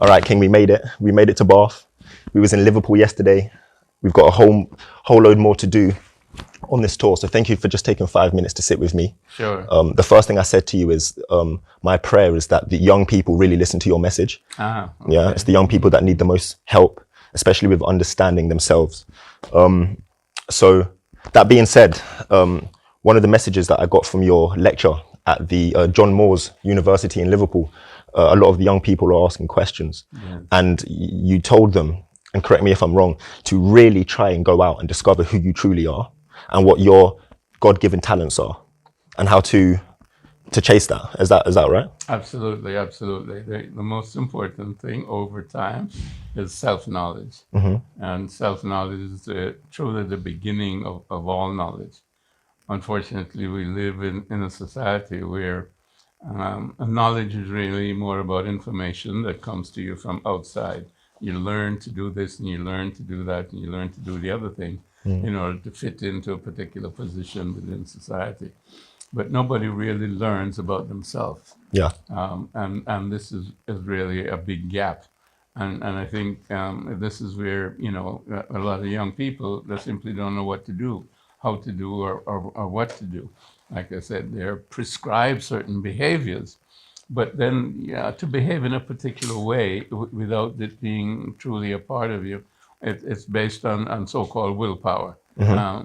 All right, King, we made it. We made it to Bath. We was in Liverpool yesterday. We've got a whole load more to do on this tour. So thank you for just taking 5 minutes to sit with me. Sure. The first thing I said to you is my prayer is that the young people really listen to your message. Okay. Yeah, it's the young people that need the most help, especially with understanding themselves. So that being said, one of the messages that I got from your lecture at the John Moores University in Liverpool, a lot of the young people are asking questions. Yes. And you told them, and correct me if I'm wrong, to really try and go out and discover who you truly are and what your God-given talents are and how to chase that. Is that right? Absolutely, absolutely. The most important thing over time is self-knowledge. And self-knowledge is truly the beginning of all knowledge. Unfortunately, we live in a society where knowledge is really more about information that comes to you from outside. You learn to do this and you learn to do that and you learn to do the other thing in order to fit into a particular position within society. But nobody really learns about themselves. Yeah. And this is really a big gap. And I think this is where, a lot of young people, they simply don't know what to do, how to do, or what to do. Like I said, they're prescribed certain behaviors, but then to behave in a particular way without it being truly a part of you, it's based on so-called willpower,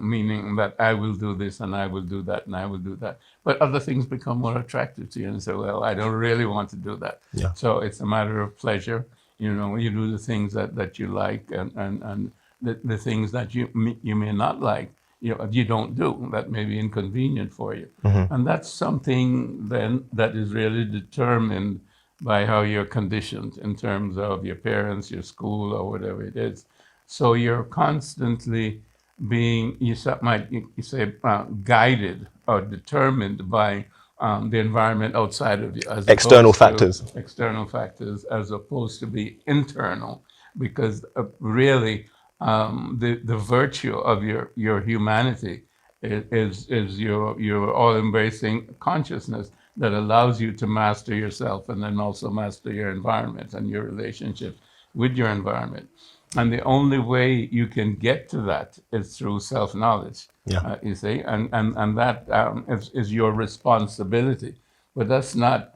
meaning that I will do this and I will do that and I will do that. But other things become more attractive to you and say, well, I don't really want to do that. Yeah. So it's a matter of pleasure. You do the things that you like and the things that you may not like, you don't do, that may be inconvenient for you. And that's something then that is really determined by how you're conditioned in terms of your parents, your school, or whatever it is. So you're constantly being, you say, guided or determined by the environment outside of you. As External factors. External factors, as opposed to be internal, because really, the virtue of your humanity is your all-embracing consciousness that allows you to master yourself and then also master your environment and your relationship with your environment. And the only way you can get to that is through self-knowledge. Yeah. You see, and that is your responsibility, but that's not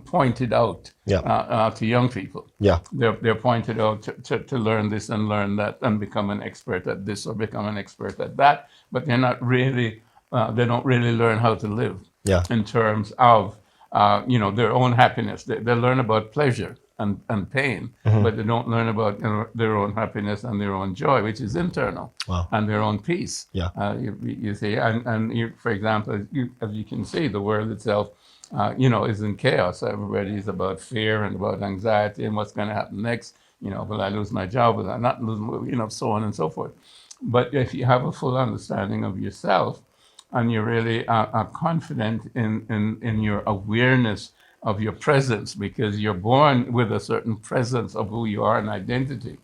pointed out to young people. Yeah. They're pointed out to learn this and learn that and become an expert at this or become an expert at that, but they're not really, they don't really learn how to live in terms of, their own happiness. They learn about pleasure and pain, but they don't learn about their own happiness and their own joy, which is internal, and their own peace. Yeah. You see, and for example, as you can see, the world itself, is in chaos. Everybody's about fear and about anxiety and what's going to happen next. Will I lose my job? Will I not lose? So on and so forth. But if you have a full understanding of yourself, and you really are confident in your awareness of your presence, because you're born with a certain presence of who you are and identity,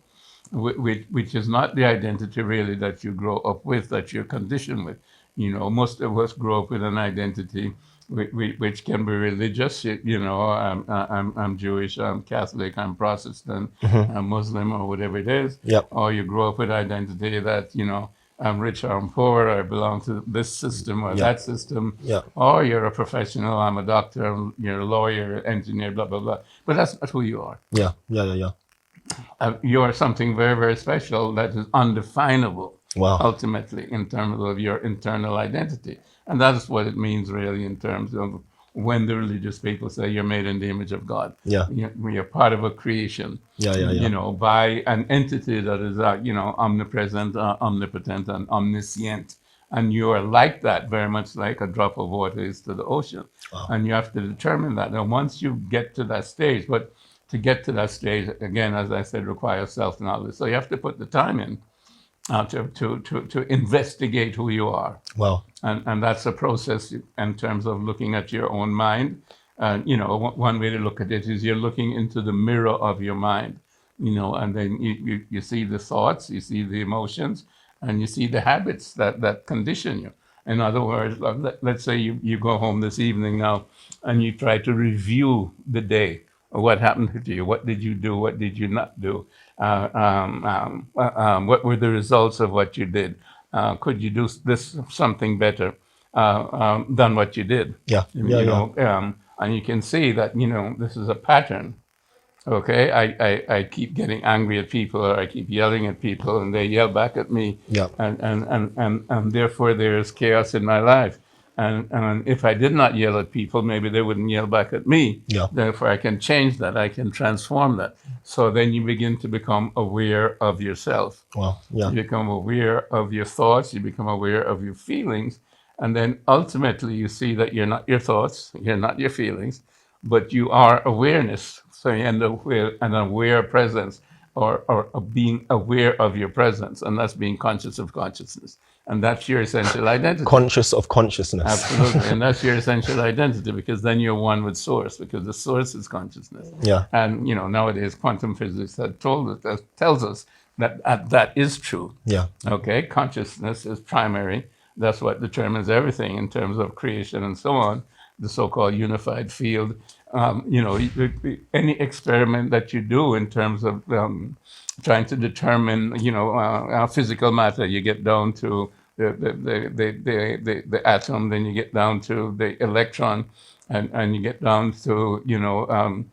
which is not the identity really that you grow up with, that you're conditioned with. Most of us grow up with an identity which can be religious. I'm Jewish, I'm Catholic, I'm Protestant, I'm Muslim, or whatever it is. Yep. Or you grow up with identity that, I'm rich or I'm poor, or I belong to this system or that system. Yeah. Or you're a professional, I'm a doctor, you're a lawyer, engineer, blah, blah, blah. But that's not who you are. Yeah. You are something very, very special that is undefinable. Wow. Ultimately, in terms of your internal identity. And that's what it means really in terms of when the religious people say you're made in the image of God. Yeah. You're part of a creation. Yeah. By an entity that is, omnipresent, omnipotent, and omniscient. And you are like that, very much like a drop of water is to the ocean. Wow. And you have to determine that. And once you get to that stage, but to get to that stage, again, as I said, requires self-knowledge. So you have to put the time in. To investigate who you are. Wow. And that's a process in terms of looking at your own mind. One way to look at it is you're looking into the mirror of your mind, and then you see the thoughts, you see the emotions, and you see the habits that condition you. In other words, let's say you go home this evening now and you try to review the day What happened to you? What did you do? What did you not do? What were the results of what you did? Could you do this something better than what you did? Yeah. Yeah. You Yeah. know, and you can see that, you know, this is a pattern. Okay, I keep getting angry at people, or I keep yelling at people, and they yell back at me, Yeah. and therefore there is chaos in my life. And if I did not yell at people, maybe they wouldn't yell back at me. Yeah. Therefore, I can change that. I can transform that. So then you begin to become aware of yourself. Wow. Yeah. You become aware of your thoughts. You become aware of your feelings. And then ultimately you see that you're not your thoughts, you're not your feelings, but you are awareness. So you end up with an aware presence, or being aware of your presence. And that's being conscious of consciousness. And that's your essential identity. Conscious of consciousness. Absolutely. And that's your essential identity, because then you're one with source, because the source is consciousness. Yeah. And, you know, nowadays quantum physics tells us that that is true. Yeah. Okay, consciousness is primary. That's what determines everything in terms of creation and so on. The so-called unified field. You know, any experiment that you do in terms of trying to determine, you know, physical matter, you get down to the atom, then you get down to the electron, and you get down to, you know,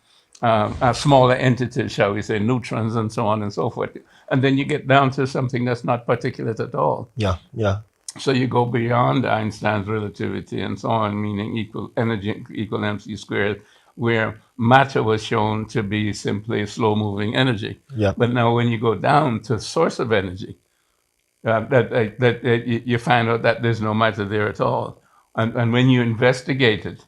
smaller entities, shall we say, neutrons and so on and so forth. And then you get down to something that's not particulate at all. Yeah. Yeah. So you go beyond Einstein's relativity and so on, meaning equal energy equal mc squared, where matter was shown to be simply slow-moving energy. Yeah. But now when you go down to source of energy, you find out that there's no matter there at all. And when you investigate it,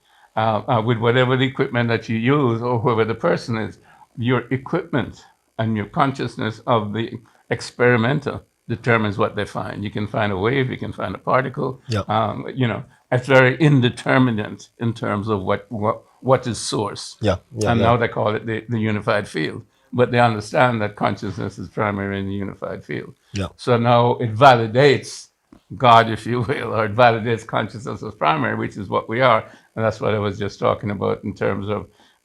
with whatever the equipment that you use, or whoever the person is, your equipment and your consciousness of the experimenter determines what they find. You can find a wave, you can find a particle. Yeah. You know, it's very indeterminate in terms of what is source. Yeah. Yeah. And Yeah. now they call it the unified field. But they understand that consciousness is primary in the unified field. Yeah. So now it validates God, if you will, or it validates consciousness as primary, which is what we are. And that's what I was just talking about in terms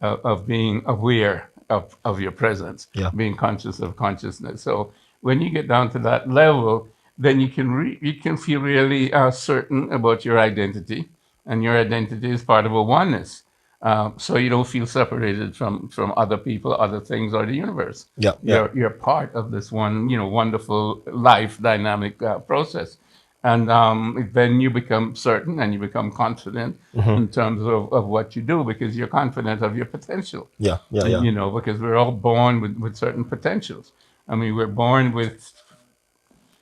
of being aware of your presence, Yeah. being conscious of consciousness. So when you get down to that level, then you can feel really certain about your identity, and your identity is part of a oneness. So you don't feel separated from other people, other things, or the universe. Yeah. Yeah. You're part of this one, you know, wonderful life dynamic process. And then you become certain and you become confident in terms of what you do, because you're confident of your potential. Yeah. Yeah. Yeah. You know, because we're all born with certain potentials. I mean, we're born with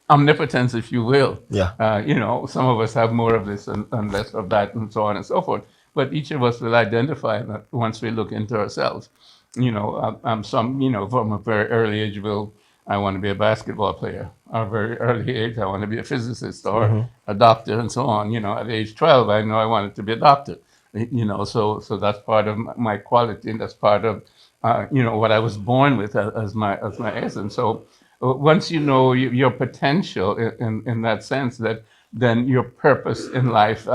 omnipotence, if you will. Yeah. You know, some of us have more of this and less of that, and so on and so forth. But each of us will identify that once we look into ourselves. You know, some, you know, from a very early age I want to be a basketball player. At a very early age, I want to be a physicist or a doctor and so on. You know, at age 12, I know I wanted to be a doctor. You know, so that's part of my quality, and that's part of, you know, what I was born with as my essence. So once you know your potential in that sense, that then your purpose in life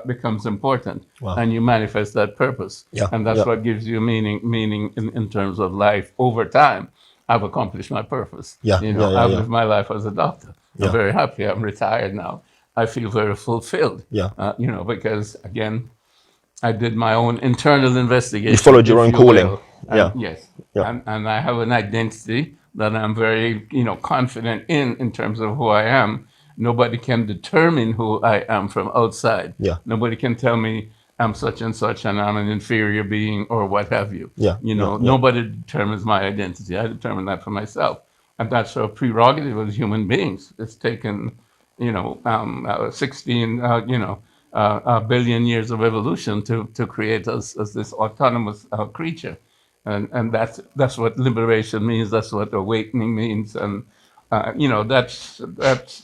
becomes important. Wow. And you manifest that purpose. Yeah. And that's Yeah. what gives you meaning in terms of life over time. I've accomplished my purpose. Yeah, You know, yeah, yeah, I've yeah. lived my life as a doctor. Yeah. I'm very happy. I'm retired now. I feel very fulfilled. Yeah. You know, because again, I did my own internal investigation. You followed your if own you calling. will. And Yeah. yes. Yeah. And I have an identity that I'm very, you know, confident in terms of who I am. Nobody can determine who I am from outside. Yeah. Nobody can tell me I'm such and such and I'm an inferior being or what have you. Yeah, You know, yeah, yeah. nobody determines my identity. I determine that for myself. And that's a prerogative of human beings. It's taken, you know, 16, billion years of evolution to create us as this autonomous creature. And that's what liberation means. That's what awakening means. And you know, that's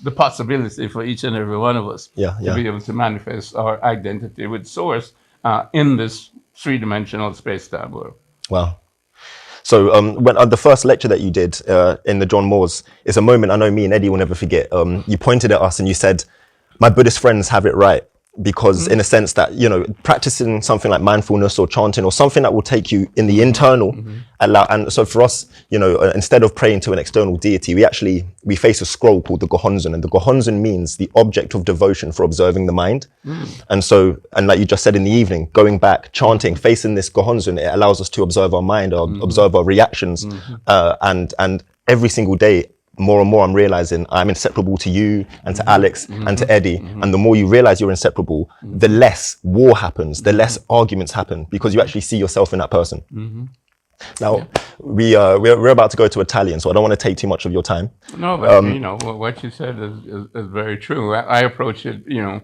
the possibility for each and every one of us Yeah, to yeah. be able to manifest our identity with source in this three-dimensional space-time world. Wow. So when the first lecture that you did in the John Moores is a moment I know me and Eddie will never forget. You pointed at us and you said, "My Buddhist friends have it right. because in a sense that, you know, practicing something like mindfulness or chanting or something that will take you in the internal, and so for us, you know, instead of praying to an external deity, we face a scroll called the Gohonzon, and the Gohonzon means the object of devotion for observing the mind. And so, and like you just said in the evening, going back, chanting, facing this Gohonzon, it allows us to observe our mind, observe our reactions, and every single day, more and more I'm realizing I'm inseparable to you and to Alex and to Eddie. And the more you realize you're inseparable, the less war happens, the less arguments happen, because you actually see yourself in that person. Now, we're about to go to Italian, so I don't want to take too much of your time. No, but you know, what you said is very true. I approach it, you know,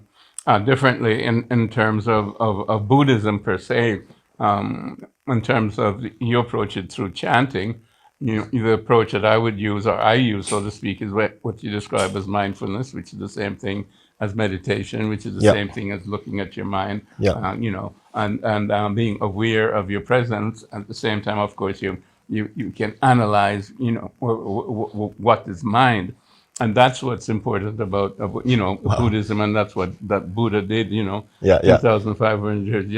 differently in terms of Buddhism per se. In terms of you approach it through chanting. The approach that I would use, or I use, so to speak, is what you describe as mindfulness, which is the same thing as meditation, which is the same thing as looking at your mind, you know, and being aware of your presence. At the same time, of course, you can analyze, you know, what is mind. And that's what's important about you know, Buddhism, and that's what that Buddha did, you know, 2,500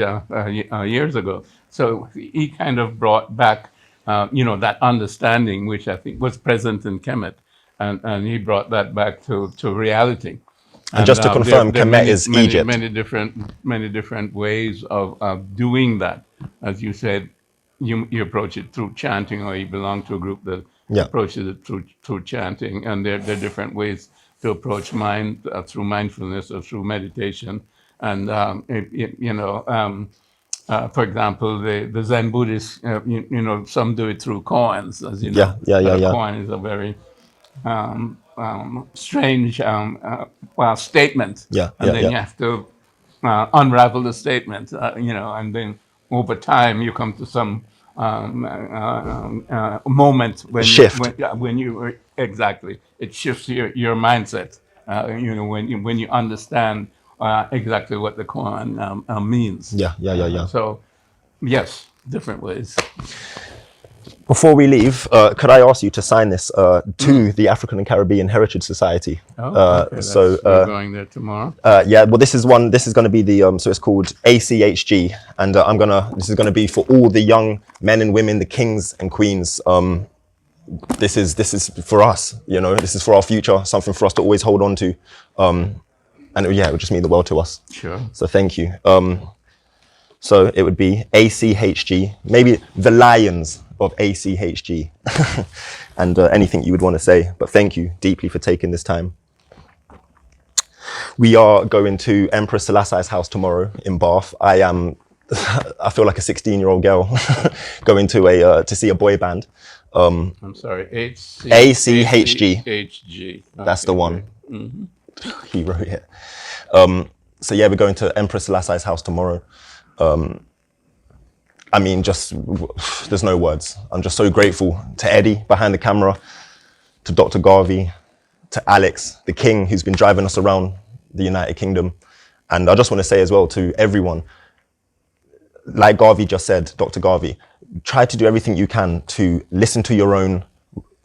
years ago. So he kind of brought back you know, that understanding, which I think was present in Kemet, and he brought that back to reality. And just to confirm, Kemet is Egypt. Many different ways of doing that. As you said, you approach it through chanting, or you belong to a group that approaches it through chanting, and there are different ways to approach mind through mindfulness or through meditation, and you know. For example, the Zen Buddhists, you know, some do it through koans, as you know. A koan is a very strange statement. And then you have to unravel the statement, you know, and then over time you come to some moment when shift. When you exactly, it shifts your mindset. You know, when you understand exactly what the koan means. So, yes, different ways. Before we leave, could I ask you to sign this to the African and Caribbean Heritage Society? Okay, so we're going there tomorrow. Yeah, well, this is going to be the so it's called ACHG, and this is gonna be for all the young men and women, the kings and queens. This is for us, you know. This is for our future, something for us to always hold on to. And it would just mean the world to us. Sure. So thank you. So it would be ACHG, maybe the Lions of ACHG, and anything you would want to say. But thank you deeply for taking this time. We are going to Emperor Selassie's house tomorrow in Bath. I feel like a 16-year-old girl going to see a boy band. I'm sorry, ACHG. HG. That's the one. He wrote it. So yeah, we're going to Empress Selassie's house tomorrow. I mean, there's no words. I'm just so grateful to Eddie behind the camera, to Dr. Garvey, to Alex, the king who's been driving us around the United Kingdom. And I just want to say as well to everyone, like Garvey just said, Dr. Garvey, try to do everything you can to listen to your own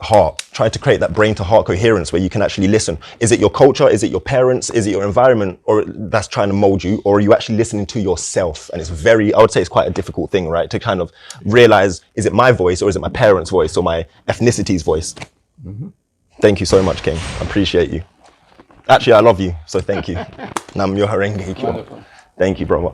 heart. Try to create that brain to heart coherence where you can actually listen. Is it your culture? Is it your parents? Is it your environment? Or that's trying to mold you? Or are you actually listening to yourself? And it's I would say it's quite a difficult thing, right? To kind of realize, is it my voice or is it my parents' voice or my ethnicity's voice? Thank you so much, King. I appreciate you. Actually, I love you, so thank you. Nam myo harenge kyo. Thank you, brother.